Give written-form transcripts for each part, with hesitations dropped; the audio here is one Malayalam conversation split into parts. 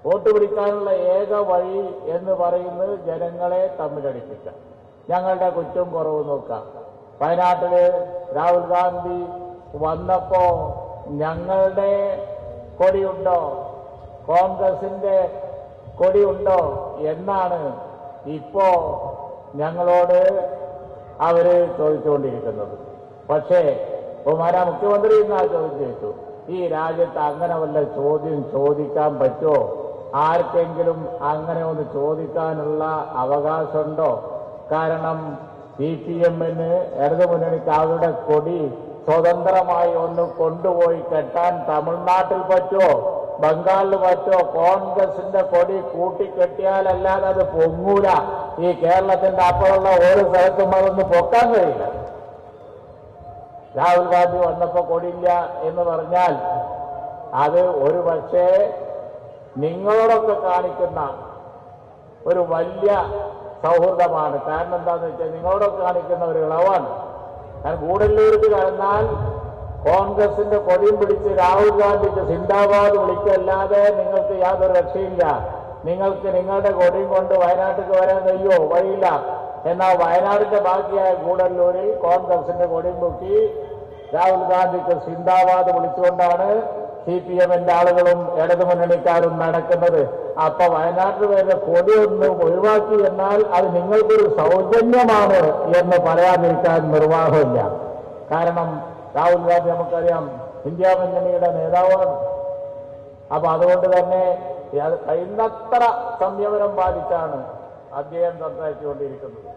വോട്ട് പിടിക്കാനുള്ള ഏക വഴി എന്ന് പറയുന്നത് ജനങ്ങളെ തമ്മിലടിപ്പിക്കുക. ഞങ്ങളുടെ കുറ്റം കുറവ് നോക്കാം. വയനാട്ടില് രാഹുൽ ഗാന്ധി വന്നപ്പോ ഞങ്ങളുടെ കൊടിയുണ്ടോ, കോൺഗ്രസിന്റെ കൊടിയുണ്ടോ എന്നാണ് ഇപ്പോ ഞങ്ങളോട് അവര് ചോദിച്ചുകൊണ്ടിരിക്കുന്നത്. പക്ഷേ ബഹുമാനായ മുഖ്യമന്ത്രി ഇന്നാ ചോദിച്ചു, ഈ രാജ്യത്ത് അങ്ങനെ വല്ല ചോദ്യം ചോദിക്കാൻ പറ്റുമോ? ആർക്കെങ്കിലും അങ്ങനെ ഒന്ന് ചോദിക്കാനുള്ള അവകാശമുണ്ടോ? കാരണം CPM-ന് ഇടതുമുന്നണിക്ക് അവരുടെ കൊടി സ്വതന്ത്രമായി ഒന്ന് കൊണ്ടുപോയി കെട്ടാൻ തമിഴ്നാട്ടിൽ പറ്റുമോ, ബംഗാളിൽ പറ്റുമോ? കോൺഗ്രസിന്റെ കൊടി കൂട്ടിക്കെട്ടിയാലല്ലാതെ അത് പൊങ്ങൂല. ഈ കേരളത്തിന്റെ അപ്പുറമുള്ള ഓരോ സ്ഥലത്തും അതൊന്നും പൊക്കാൻ കഴിയില്ല. രാഹുൽ ഗാന്ധി വന്നപ്പോ കൊടിയില്ല എന്ന് പറഞ്ഞാൽ അത് ഒരു പക്ഷേ നിങ്ങളോടൊക്കെ കാണിക്കുന്ന ഒരു വലിയ സൗഹൃദമാണ്. കാരണം എന്താണെന്ന് വെച്ചാൽ നിങ്ങളോടൊക്കെ കാണിക്കുന്ന ഒരു ഇളവാണ്. കാരണം ഗൂഡല്ലൂർക്ക് കടന്നാൽ കോൺഗ്രസിന്റെ കൊടിയും പിടിച്ച് രാഹുൽ ഗാന്ധിക്ക് സിന്ദാബാദ് വിളിക്കല്ലാതെ നിങ്ങൾക്ക് യാതൊരു രക്ഷയില്ല. നിങ്ങൾക്ക് നിങ്ങളുടെ കൊടിയും കൊണ്ട് വയനാട്ടിലേക്ക് വരാൻ കഴിയോ? വഴിയില്ല. എന്നാൽ വയനാടിന്റെ ബാക്കിയായ ഗൂഡല്ലൂരിൽ കോൺഗ്രസിന്റെ കൊടിയും പൊക്കി രാഹുൽ ഗാന്ധിക്ക് സിന്ദാബാദ് വിളിച്ചുകൊണ്ടാണ് CPM-ന്റെ ആളുകളും ഇടതുമുന്നണിക്കാരും നടക്കുന്നത്. അപ്പൊ വയനാട്ടിൽ വരുന്ന കൊടിയൊന്നും ഒഴിവാക്കി എന്നാൽ അത് നിങ്ങൾക്കൊരു സൗജന്യമാണ് എന്ന് പറയാതിരിക്കാൻ നിർവാഹമില്ല. കാരണം രാഹുൽ ഗാന്ധി നമുക്കറിയാം ഇന്ത്യ മുന്നണിയുടെ നേതാവാണ്. അപ്പൊ അതുകൊണ്ട് തന്നെ കഴിയുന്നത്ര സംയമനം പാലിച്ചാണ് അദ്ദേഹം സംസാരിച്ചുകൊണ്ടിരിക്കുന്നത്.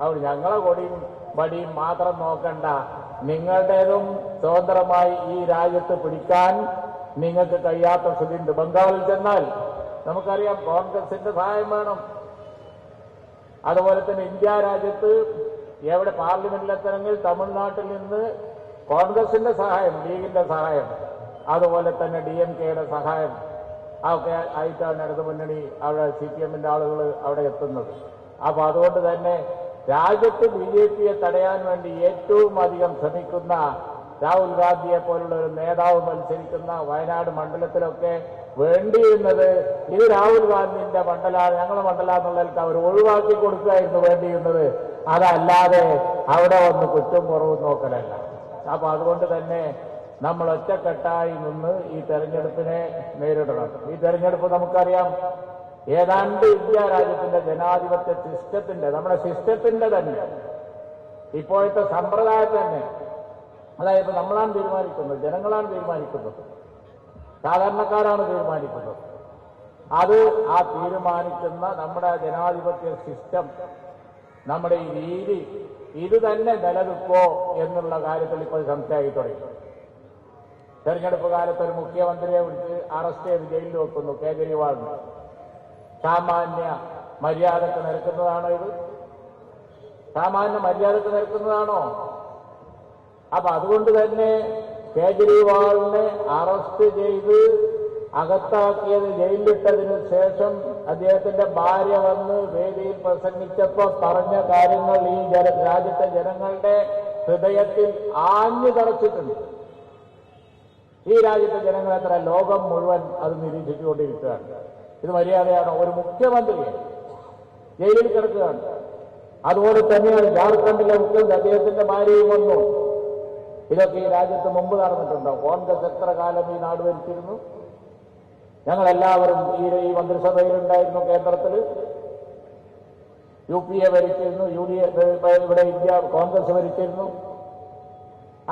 അതുകൊണ്ട് ഞങ്ങളെ കൊടിയും വടിയും മാത്രം നോക്കണ്ട, നിങ്ങളുടേതും സ്വതന്ത്രമായി ഈ രാജ്യത്ത് പിടിക്കാൻ നിങ്ങൾക്ക് കഴിയാത്ത സ്ഥിതിയുണ്ട്. ബംഗാളിൽ ചെന്നാൽ നമുക്കറിയാം കോൺഗ്രസിന്റെ സഹായം വേണം. അതുപോലെ തന്നെ ഇന്ത്യ രാജ്യത്ത് എവിടെ പാർലമെന്റിലെത്തണമെങ്കിൽ തമിഴ്നാട്ടിൽ നിന്ന് കോൺഗ്രസിന്റെ സഹായം, ലീഗിന്റെ സഹായം, അതുപോലെ തന്നെ DMK-യുടെ സഹായം ഒക്കെ ആയിട്ടാണ് ഇടതുമുന്നണി അവിടെ CPM-ന്റെ ആളുകൾ അവിടെ എത്തുന്നത്. അപ്പൊ അതുകൊണ്ട് തന്നെ രാജ്യത്ത് BJP-യെ തടയാൻ വേണ്ടി ഏറ്റവും അധികം ശ്രമിക്കുന്ന രാഹുൽ ഗാന്ധിയെ പോലുള്ള ഒരു നേതാവ് മത്സരിക്കുന്ന വയനാട് മണ്ഡലത്തിലൊക്കെ വേണ്ടിയിരുന്നത് ഇത് രാഹുൽ ഗാന്ധിന്റെ മണ്ഡലമാണ്, ഞങ്ങളുടെ മണ്ഡലമെന്നുള്ളതിൽ അവർ ഒഴിവാക്കി കൊടുക്കുകയായിരുന്നു വേണ്ടിയിരുന്നത്. അതല്ലാതെ അവിടെ വന്ന് കുറ്റം കുറവും നോക്കലല്ല. അപ്പൊ അതുകൊണ്ട് തന്നെ നമ്മൾ ഒറ്റക്കെട്ടായി നിന്ന് ഈ തെരഞ്ഞെടുപ്പിനെ നേരിടണം. ഈ തെരഞ്ഞെടുപ്പ് നമുക്കറിയാം ഏതാണ്ട് ഇന്ത്യ രാജ്യത്തിന്റെ ജനാധിപത്യ സിസ്റ്റത്തിന്റെ, നമ്മുടെ സിസ്റ്റത്തിന്റെ തന്നെ ഇപ്പോഴത്തെ സമ്പ്രദായം തന്നെ, അതായത് നമ്മളാണ് തീരുമാനിക്കുന്നത്, ജനങ്ങളാണ് തീരുമാനിക്കുന്നത്, സാധാരണക്കാരാണ് തീരുമാനിക്കുന്നത്. അത് ആ തീരുമാനിക്കുന്ന നമ്മുടെ ജനാധിപത്യ സിസ്റ്റം, നമ്മുടെ ഈ രീതി ഇത് തന്നെ നിലനിൽക്കോ എന്നുള്ള കാര്യത്തിൽ ഇപ്പോൾ സംശയമായി തുടങ്ങി. തെരഞ്ഞെടുപ്പ് കാലത്ത് ഒരു മുഖ്യമന്ത്രിയെ വിളിച്ച് അറസ്റ്റ് ചെയ്ത് ജയിലിൽ വെക്കുന്നു കേജ്രിവാളിന്. സാമാന്യ മര്യാദക്ക് നിരക്കുന്നതാണോ ഇത്? സാമാന്യ മര്യാദക്ക് നിരക്കുന്നതാണോ? അപ്പൊ അതുകൊണ്ട് തന്നെ കേജ്രിവാളിനെ അറസ്റ്റ് ചെയ്ത് അകത്താക്കിയത്, ജയിലിലിട്ടതിനു ശേഷം അദ്ദേഹത്തിന്റെ ഭാര്യ വന്ന് വേദിയിൽ പ്രസംഗിച്ചപ്പോൾ പറഞ്ഞ കാര്യങ്ങൾ ഈ രാജ്യത്തെ ജനങ്ങളുടെ ഹൃദയത്തിൽ ആഞ്ഞു തറച്ചിട്ടുണ്ട്. ഈ രാജ്യത്തെ ജനങ്ങൾ എത്ര, ലോകം മുഴുവൻ അത് നിരീക്ഷിച്ചുകൊണ്ടിരിക്കുകയാണ്. ഇത് മര്യാദയാണോ? ഒരു മുഖ്യമന്ത്രിയെ ജയിലിൽ കിടക്കുകയാണ്. അതുപോലെ തന്നെയാണ് ജാർഖണ്ഡിലെ മുഖ്യമന്ത്രി, അദ്ദേഹത്തിന്റെ ഭാര്യയും വന്നു. ഇതൊക്കെ ഈ രാജ്യത്ത് മുമ്പ് നടന്നിട്ടുണ്ടോ? കോൺഗ്രസ് എത്ര കാലം ഈ നാട് ഭരിച്ചിരുന്നു? ഞങ്ങളെല്ലാവരും ഈ മന്ത്രിസഭയിലുണ്ടായിരുന്നു. കേന്ദ്രത്തിൽ UPA ഭരിച്ചിരുന്നു, ഇവിടെ ഇന്ത്യ കോൺഗ്രസ് ഭരിച്ചിരുന്നു.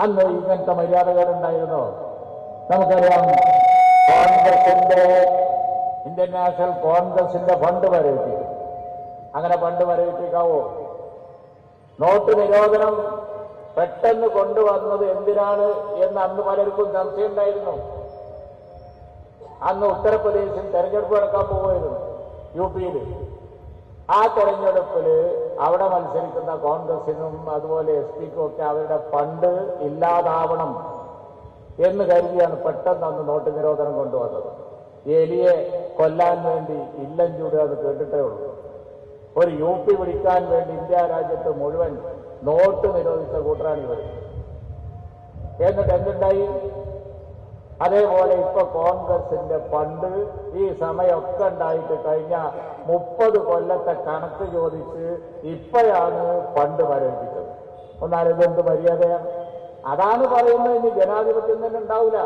അന്ന് ഇങ്ങനത്തെ മര്യാദകളുണ്ടായിരുന്നോ? നമുക്കറിയാം കോൺഗ്രസിന്റെ, ഇന്ത്യൻ നാഷണൽ കോൺഗ്രസിന്റെ ഫണ്ട് മരവിപ്പിക്കും. അങ്ങനെ ഫണ്ട് മരവിപ്പിക്കാവോ? നോട്ട് നിരോധനം പെട്ടെന്ന് കൊണ്ടുവന്നത് എന്തിനാണ് എന്ന് അന്ന് പലർക്കും സംശയമുണ്ടായിരുന്നു. അന്ന് ഉത്തർപ്രദേശിൽ തെരഞ്ഞെടുപ്പ് നടക്കാൻ പോകുമായിരുന്നു, UP-യിൽ. ആ തെരഞ്ഞെടുപ്പിൽ അവിടെ മത്സരിക്കുന്ന കോൺഗ്രസിനും അതുപോലെ SP-ക്കും ഒക്കെ അവരുടെ ഫണ്ട് ഇല്ലാതാവണം എന്ന് കരുതിയാണ് പെട്ടെന്ന് അന്ന് നോട്ട് നിരോധനം കൊണ്ടുവന്നത്. എലിയെ കൊല്ലാൻ വേണ്ടി ഇല്ലം ചൂടുക എന്ന് കേട്ടിട്ടേ ഉള്ളൂ. ഒരു UP പിടിക്കാൻ വേണ്ടി ഇന്ത്യ രാജ്യത്ത് മുഴുവൻ നോട്ട് നിരോധിച്ച കൂട്ടരാണ് ഇവർ. എന്നിട്ട് എന്തുണ്ടായി? അതേപോലെ ഇപ്പൊ കോൺഗ്രസിന്റെ ഫണ്ട് ഈ സമയമൊക്കെ ഉണ്ടായിട്ട് കഴിഞ്ഞ 30 കൊല്ലത്തെ കണക്ക് ചോദിച്ച് ഇപ്പോഴാണ് ഫണ്ട് വരവിപ്പിച്ചത്. എന്നാൽ ഇതെന്ത് മര്യാദയാണ്? അതാണ് പറയുന്നത്. ഇനി ജനാധിപത്യം തന്നെ ഉണ്ടാവില്ല.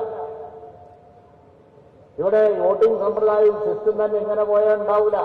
ഇവിടെ വോട്ടിംഗ് സമ്പ്രദായവും സിസ്റ്റം തന്നെ ഇങ്ങനെ പോയാൽ ഉണ്ടാവില്ല.